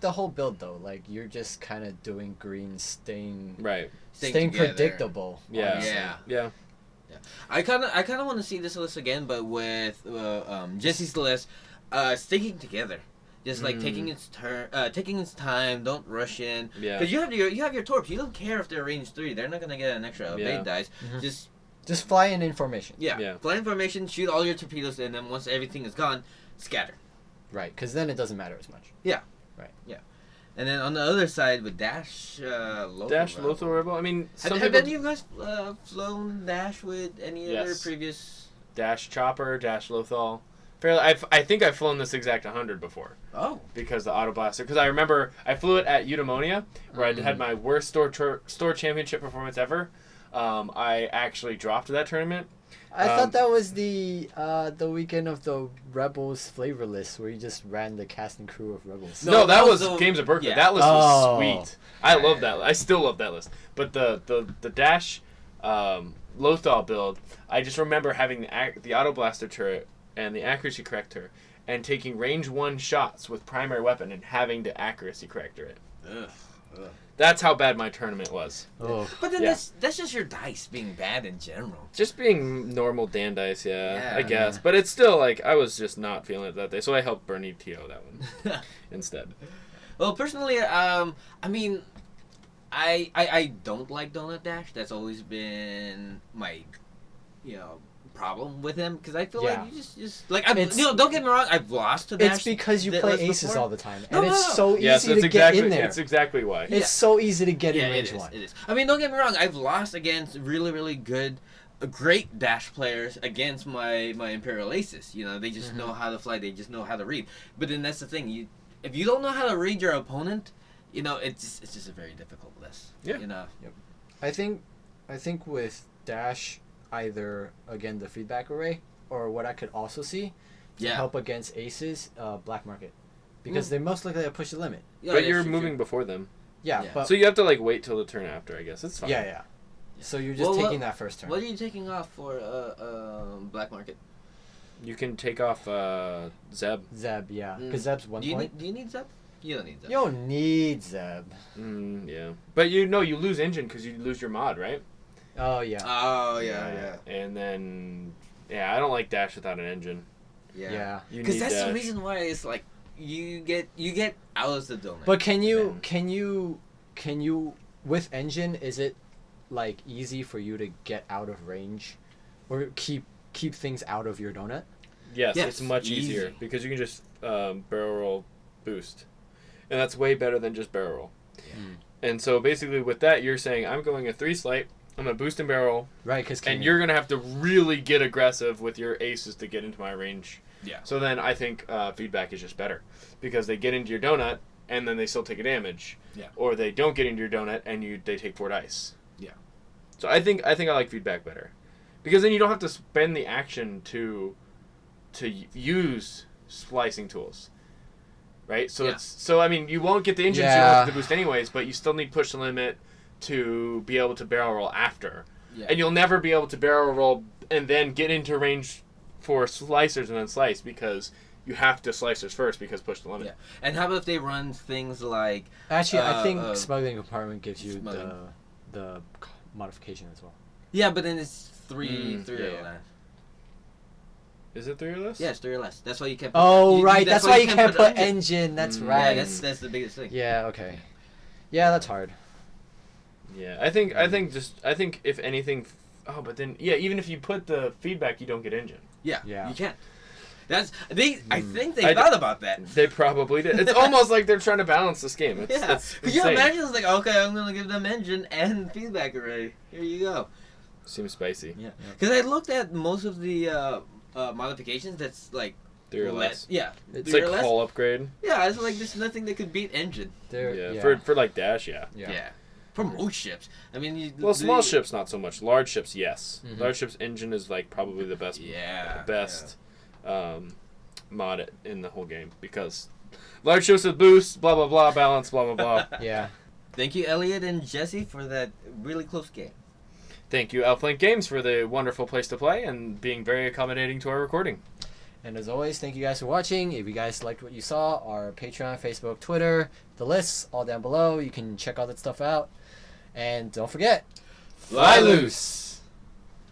the whole build though. Like you're just kind of doing green, staying right. Staying together. predictable. Yeah. honestly. Yeah. Yeah. I kind of want to see this list again, but with Jesse's list, sticking together, just like taking its turn, taking its time. Don't rush in. Yeah. Because you have your torps. You don't care if they're range 3. They're not gonna get an extra evade dice. Mhm. Just fly in information. Yeah. fly information, shoot all your torpedoes, and then once everything is gone, scatter. Right, because then it doesn't matter as much. And then on the other side with Dash, Lothal Rebel. I mean, some Have people any of you guys flown Dash with any other Yes. previous? Dash Chopper, Dash Lothal. Fairly, I think I've flown this exact 100 before Oh. because the Auto Blaster. Because I remember I flew it at Eudaimonia where I had my worst store championship performance ever. I actually dropped that tournament. I thought that was the weekend of the Rebels flavor list where you just ran the cast and crew of Rebels. No, that was the- Games of Berkeley. yeah. That list Oh. was sweet. I Yeah, love yeah, that. yeah. I still love that list. But the Dash Lothal build, I just remember having the Auto Blaster turret and the accuracy corrector and taking range 1 shots with primary weapon and having to accuracy corrector it. Ugh. That's how bad my tournament was. Oh, But then Yeah. that's just your dice being bad in general. Just being normal Dan dice, yeah, I Yeah. guess. But it's still like I was just not feeling it that day, so I helped Bernie TO that one instead. Well, personally, I mean, I don't like Donut Dash. That's always been my, problem with him because I feel Yeah. like you just like It's- don't get me wrong. I've lost to Dash. it's because you that play list aces before. all the time, No, and no, it's no. so easy Yes, to it's get exactly in there. it's exactly why. Yeah. It's so easy to get Yeah, in it range is. 1. It is. I mean, don't get me wrong. I've lost against really, really good, great Dash players against my Imperial Aces. They just know how to fly. They just know how to read. But then that's the thing. If you don't know how to read your opponent, it's just a very difficult list. Yeah. I think with Dash, either again the feedback array or what I could also see to Yeah. help against aces, black market, because they most likely to push the limit. Yeah, But that's you're true, moving true. before them, Yeah, Yeah. but so you have to wait till the turn after. I guess it's fine. yeah. So you're just Well, taking that first turn. What are you taking off for black market? You can take off Zeb. Zeb, yeah, Mm. because Zeb's 1 point. Do you need Zeb? You don't need Zeb. You don't need Zeb. Yeah, but you lose engine because you lose your mod, right? Oh yeah. Oh yeah. And then I don't like Dash without an engine. Yeah. You Because need that's the Dash. reason why it's like you get out of the donut. But can Then- you with engine, is it like easy for you to get out of range or keep things out of your donut? Yes, Yes, it's much easier easy. because you can just barrel roll boost, and that's way better than just barrel roll. Yeah. And so basically, with that, you're saying I'm going a 3 slight. I'm gonna boost and barrel, Right, because and you're gonna have to really get aggressive with your aces to get into my range. Yeah. So then I think feedback is just better because they get into your donut and then they still take a damage. Yeah. Or they don't get into your donut and they take 4 dice. Yeah. So I think I like feedback better because then you don't have to spend the action to use splicing tools. Right? So I mean you won't get the engine Yeah. to boost anyways, but you still need push the limit to be able to barrel roll after. Yeah. And you'll never be able to barrel roll and then get into range for slicers and then slice because you have to slicers first because push the limit. Yeah. And how about if they run things like Actually, I think uh, smuggling compartment gives you smuggling. the modification as well. yeah, but then it's three or yeah. less. Is it 3 or less? Yeah, it's 3 or less. That's why you can't. Oh, right. That's why you can't put engine. engine. That's Mm. right. Yeah, that's the biggest thing. Yeah. Okay. Yeah, that's hard. Yeah, I think if anything, but then even if you put the feedback, you don't get engine. Yeah. You can't. I think they I thought about that. They probably did. It's almost like they're trying to balance this game. Could you imagine? It's like, okay, I'm gonna give them engine and feedback array. Here you go. Seems spicy. Yeah. Because I looked at most of the modifications. That's like 3 or less. Yeah. It's like hull upgrade. Yeah, it's like there's nothing that could beat engine. For like dash, yeah. For most ships, I mean, small ships not so much. Large ships, yes. Mm-hmm. Large ships engine is like probably the best. Mod in the whole game because large ships with boost, blah blah blah, balance, blah blah blah. Yeah. Thank you, Elliot and Jesse, for that really close game. Thank you, Outflank Games, for the wonderful place to play and being very accommodating to our recording. And as always, thank you guys for watching. If you guys liked what you saw, our Patreon, Facebook, Twitter, the lists all down below. You can check all that stuff out. And don't forget, fly loose.